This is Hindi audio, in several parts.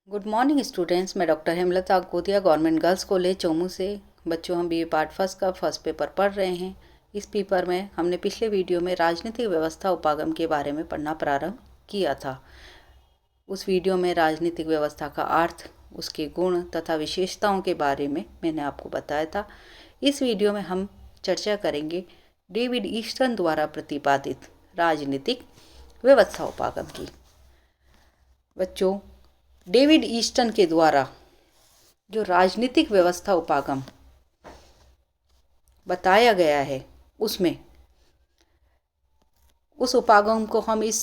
Good morning students. मैं डॉक्टर हेमलता गोदिया गवर्नमेंट गर्ल्स कॉलेज चोमू से। बच्चों, हम बीए पार्ट फर्स्ट का फर्स्ट पेपर पढ़ रहे हैं। इस पेपर में हमने पिछले वीडियो में राजनीतिक व्यवस्था उपागम के बारे में पढ़ना प्रारंभ किया था। उस वीडियो में राजनीतिक व्यवस्था का अर्थ, उसके गुण तथा विशेषताओं के बारे में मैंने आपको बताया था। इस वीडियो में हम चर्चा करेंगे डेविड ईस्टन द्वारा प्रतिपादित राजनीतिक व्यवस्था उपागम की। बच्चों, डेविड ईस्टन के द्वारा जो राजनीतिक व्यवस्था उपागम बताया गया है, उसमें उस उपागम को हम इस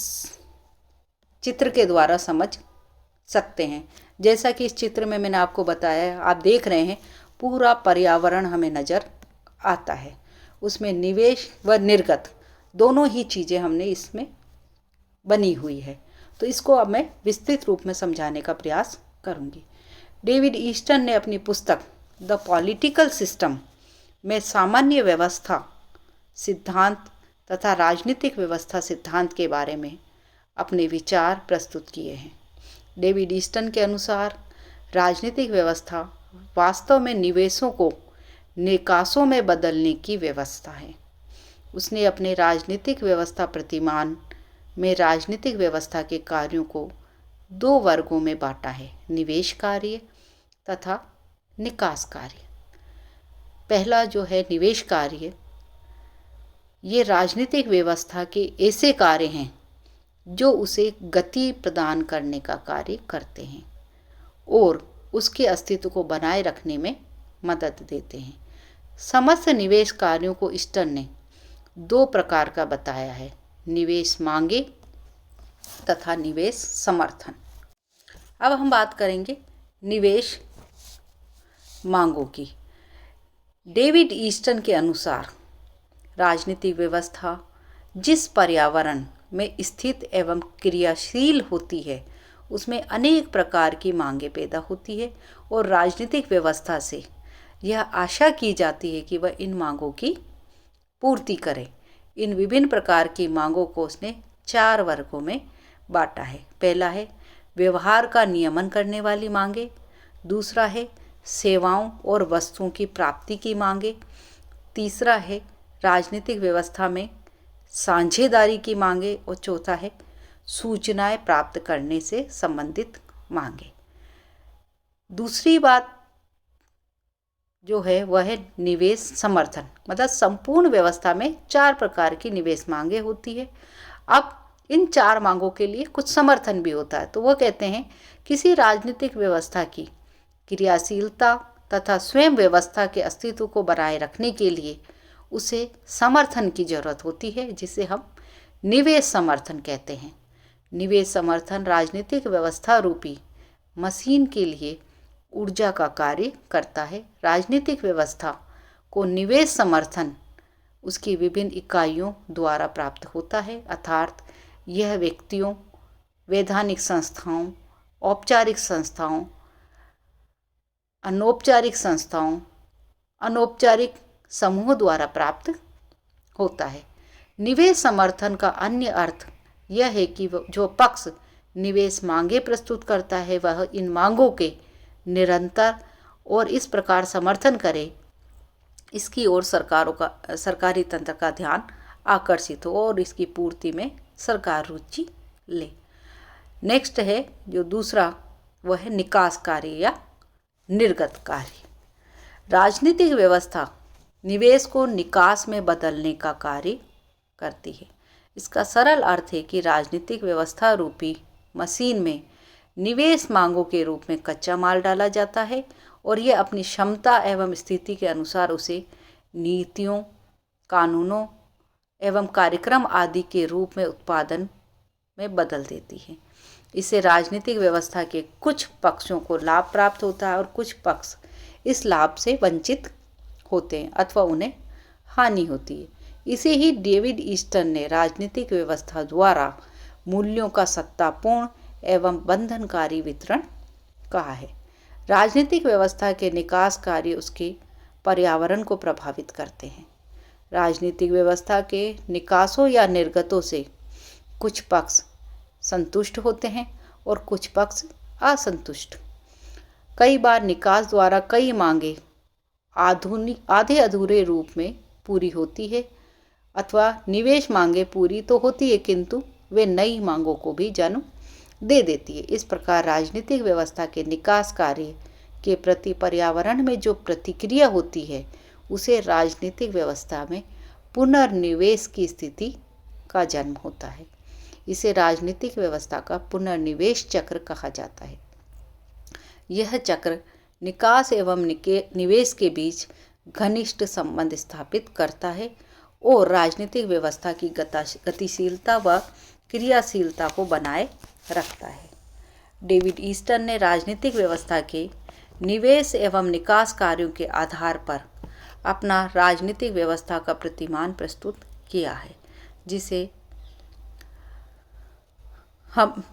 चित्र के द्वारा समझ सकते हैं। जैसा कि इस चित्र में मैंने आपको बताया है, आप देख रहे हैं पूरा पर्यावरण हमें नज़र आता है। उसमें निवेश व निर्गत दोनों ही चीज़ें हमने इसमें बनी हुई है। तो इसको अब मैं विस्तृत रूप में समझाने का प्रयास करूंगी। डेविड ईस्टन ने अपनी पुस्तक द पॉलिटिकल सिस्टम में सामान्य व्यवस्था सिद्धांत तथा राजनीतिक व्यवस्था सिद्धांत के बारे में अपने विचार प्रस्तुत किए हैं। डेविड ईस्टन के अनुसार राजनीतिक व्यवस्था वास्तव में निवेशों को निकासों में बदलने की व्यवस्था है। उसने अपने राजनीतिक व्यवस्था प्रतिमान में राजनीतिक व्यवस्था के कार्यों को दो वर्गों में बांटा है, निवेश कार्य तथा निकास कार्य। पहला जो है निवेश कार्य, ये राजनीतिक व्यवस्था के ऐसे कार्य हैं जो उसे गति प्रदान करने का कार्य करते हैं और उसके अस्तित्व को बनाए रखने में मदद देते हैं। समस्त निवेश कार्यों को ईस्टन ने दो प्रकार का बताया है, निवेश मांगे तथा निवेश समर्थन। अब हम बात करेंगे निवेश मांगों की। डेविड ईस्टन के अनुसार राजनीतिक व्यवस्था जिस पर्यावरण में स्थित एवं क्रियाशील होती है, उसमें अनेक प्रकार की मांगें पैदा होती है और राजनीतिक व्यवस्था से यह आशा की जाती है कि वह इन मांगों की पूर्ति करे। इन विभिन्न प्रकार की मांगों को उसने चार वर्गों में बांटा है। पहला है व्यवहार का नियमन करने वाली मांगे, दूसरा है सेवाओं और वस्तुओं की प्राप्ति की मांगे, तीसरा है राजनीतिक व्यवस्था में साझेदारी की मांगे और चौथा है सूचनाएं प्राप्त करने से संबंधित मांगे। दूसरी बात जो है वह है निवेश समर्थन, मतलब संपूर्ण व्यवस्था में चार प्रकार की निवेश मांगे होती है। अब इन चार मांगों के लिए कुछ समर्थन भी होता है। तो वह कहते हैं किसी राजनीतिक व्यवस्था की क्रियाशीलता तथा स्वयं व्यवस्था के अस्तित्व को बनाए रखने के लिए उसे समर्थन की जरूरत होती है, जिसे हम निवेश समर्थन कहते हैं। निवेश समर्थन राजनीतिक व्यवस्था रूपी मशीन के लिए ऊर्जा का कार्य करता है। राजनीतिक व्यवस्था को निवेश समर्थन उसकी विभिन्न इकाइयों द्वारा प्राप्त होता है, अर्थात यह व्यक्तियों, वैधानिक संस्थाओं, औपचारिक संस्थाओं, अनौपचारिक संस्थाओं, अनौपचारिक समूह द्वारा प्राप्त होता है। निवेश समर्थन का अन्य अर्थ यह है कि जो पक्ष निवेश मांगे प्रस्तुत करता है, वह इन मांगों के निरंतर और इस प्रकार समर्थन करे, इसकी ओर सरकारी तंत्र का ध्यान आकर्षित हो और इसकी पूर्ति में सरकार रुचि ले। नेक्स्ट है जो दूसरा, वह है निकास कार्य या निर्गत कार्य। राजनीतिक व्यवस्था निवेश को निकास में बदलने का कार्य करती है। इसका सरल अर्थ है कि राजनीतिक व्यवस्था रूपी मशीन में निवेश मांगों के रूप में कच्चा माल डाला जाता है और यह अपनी क्षमता एवं स्थिति के अनुसार उसे नीतियों, कानूनों एवं कार्यक्रम आदि के रूप में उत्पादन में बदल देती है। इससे राजनीतिक व्यवस्था के कुछ पक्षों को लाभ प्राप्त होता है और कुछ पक्ष इस लाभ से वंचित होते हैं अथवा उन्हें हानि होती है। इसे ही डेविड ईस्टन ने राजनीतिक व्यवस्था द्वारा मूल्यों का सत्तापूर्ण एवं बंधनकारी वितरण कहा है। राजनीतिक व्यवस्था के निकास कार्य उसके पर्यावरण को प्रभावित करते हैं। राजनीतिक व्यवस्था के निकासों या निर्गतों से कुछ पक्ष संतुष्ट होते हैं और कुछ पक्ष असंतुष्ट। कई बार निकास द्वारा कई मांगे आधे अधूरे रूप में पूरी होती है, अथवा निवेश मांगे पूरी तो होती है किंतु वे नई मांगों को भी जन्म दे देती है। इस प्रकार राजनीतिक व्यवस्था के निकास कार्य के प्रति पर्यावरण में जो प्रतिक्रिया होती है उसे राजनीतिक व्यवस्था में पुनर्निवेश की स्थिति का जन्म होता है। इसे राजनीतिक व्यवस्था का पुनर्निवेश चक्र कहा जाता है। यह चक्र निकास एवं निवेश के बीच घनिष्ठ संबंध स्थापित करता है और राजनीतिक व्यवस्था की गतिशीलता व क्रियाशीलता को बनाए रखता है। डेविड ईस्टन ने राजनीतिक व्यवस्था के निवेश एवं निकास कार्यों के आधार पर अपना राजनीतिक व्यवस्था का प्रतिमान प्रस्तुत किया है, जिसे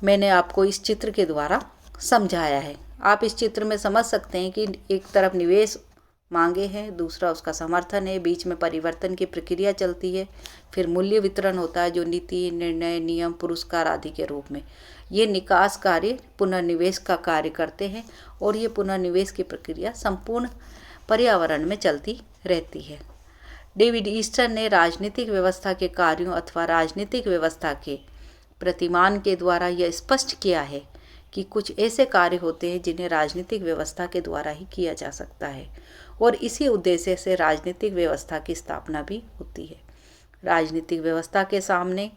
मैंने आपको इस चित्र के द्वारा समझाया है। आप इस चित्र में समझ सकते हैं कि एक तरफ निवेश मांगे हैं, दूसरा उसका समर्थन है, बीच में परिवर्तन की प्रक्रिया चलती है, फिर मूल्य वितरण होता है जो नीति, निर्णय, नियम, पुरस्कार आदि के रूप में। ये निकास कार्य पुनर्निवेश का कार्य करते हैं और ये पुनर्निवेश की प्रक्रिया संपूर्ण पर्यावरण में चलती रहती है। डेविड ईस्टन ने राजनीतिक व्यवस्था के कार्यों अथवा राजनीतिक व्यवस्था के प्रतिमान के द्वारा यह स्पष्ट किया है कि कुछ ऐसे कार्य होते हैं जिन्हें राजनीतिक व्यवस्था के द्वारा ही किया जा सकता है और इसी उद्देश्य से राजनीतिक व्यवस्था की स्थापना भी होती है। राजनीतिक व्यवस्था के सामने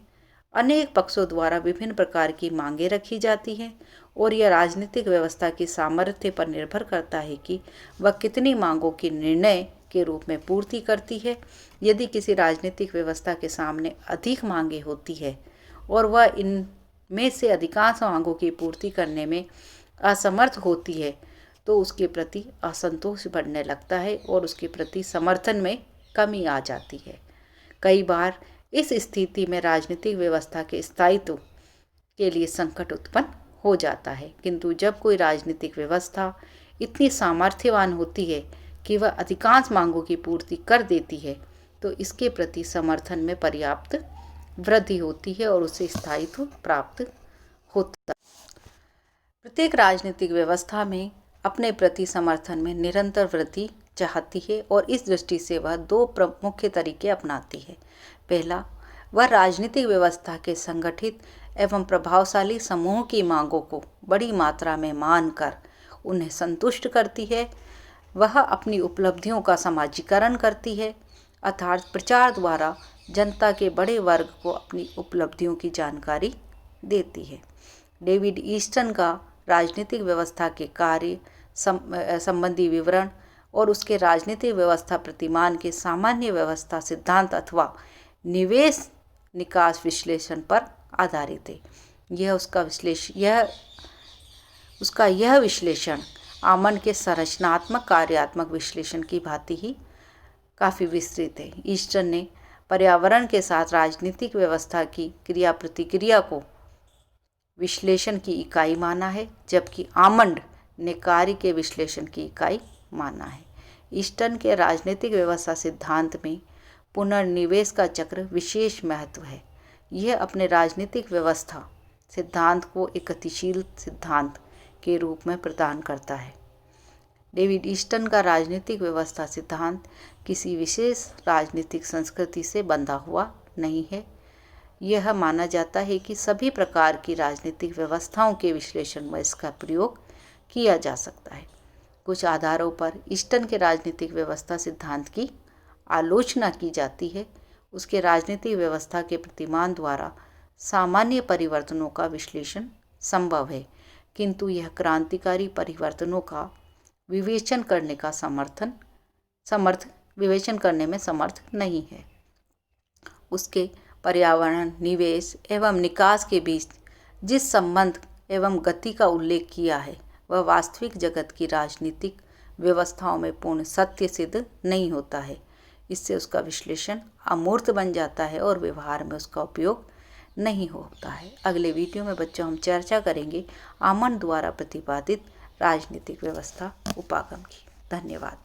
अनेक पक्षों द्वारा विभिन्न प्रकार की मांगें रखी जाती हैं और यह राजनीतिक व्यवस्था की सामर्थ्य पर निर्भर करता है कि वह कितनी मांगों की निर्णय के रूप में पूर्ति करती है। यदि किसी राजनीतिक व्यवस्था के सामने अधिक मांगें होती है और वह इनमें से अधिकांश मांगों की पूर्ति करने में असमर्थ होती है तो उसके प्रति असंतोष बढ़ने लगता है और उसके प्रति समर्थन में कमी आ जाती है। कई बार इस स्थिति में राजनीतिक व्यवस्था के स्थायित्व के लिए संकट उत्पन्न हो जाता है, किंतु जब कोई राजनीतिक व्यवस्था इतनी सामर्थ्यवान होती है कि वह अधिकांश मांगों की पूर्ति कर देती है तो इसके प्रति समर्थन में पर्याप्त वृद्धि होती है और उसे स्थायित्व प्राप्त होता है। प्रत्येक राजनीतिक व्यवस्था में अपने प्रति समर्थन में निरंतर वृद्धि चाहती है और इस दृष्टि से वह दो मुख्य तरीके अपनाती है। पहला, वह राजनीतिक व्यवस्था के संगठित एवं प्रभावशाली समूह की मांगों को बड़ी मात्रा में मानकर उन्हें संतुष्ट करती है। वह अपनी उपलब्धियों का समाजीकरण करती है, अर्थात प्रचार द्वारा जनता के बड़े वर्ग को अपनी उपलब्धियों की जानकारी देती है। डेविड ईस्टन का राजनीतिक व्यवस्था के कार्य संबंधी विवरण और उसके राजनीतिक व्यवस्था प्रतिमान के सामान्य व्यवस्था सिद्धांत अथवा निवेश निकास विश्लेषण पर आधारित है। यह विश्लेषण आमंड के संरचनात्मक कार्यात्मक विश्लेषण की भांति ही काफ़ी विस्तृत है। ईस्टन ने पर्यावरण के साथ राजनीतिक व्यवस्था की क्रिया प्रतिक्रिया को विश्लेषण की इकाई माना है, जबकि आमंड ने कार्य के विश्लेषण की इकाई माना है। ईस्टन के राजनीतिक व्यवस्था सिद्धांत में पुनर्निवेश का चक्र विशेष महत्व है। यह अपने राजनीतिक व्यवस्था सिद्धांत को एक गतिशील सिद्धांत के रूप में प्रदान करता है। डेविड ईस्टन का राजनीतिक व्यवस्था सिद्धांत किसी विशेष राजनीतिक संस्कृति से बंधा हुआ नहीं है। यह माना जाता है कि सभी प्रकार की राजनीतिक व्यवस्थाओं के विश्लेषण में इसका प्रयोग किया जा सकता है। कुछ आधारों पर ईस्टन के राजनीतिक व्यवस्था सिद्धांत की आलोचना की जाती है। उसके राजनीतिक व्यवस्था के प्रतिमान द्वारा सामान्य परिवर्तनों का विश्लेषण संभव है, किंतु यह क्रांतिकारी परिवर्तनों का विवेचन करने में समर्थ नहीं है। उसके पर्यावरण, निवेश एवं निकास के बीच जिस संबंध एवं गति का उल्लेख किया है वह वास्तविक जगत की राजनीतिक व्यवस्थाओं में पूर्ण सत्य सिद्ध नहीं होता है। इससे उसका विश्लेषण अमूर्त बन जाता है और व्यवहार में उसका उपयोग नहीं होता है। अगले वीडियो में बच्चों हम चर्चा करेंगे आमंड द्वारा प्रतिपादित राजनीतिक व्यवस्था उपागम की। धन्यवाद।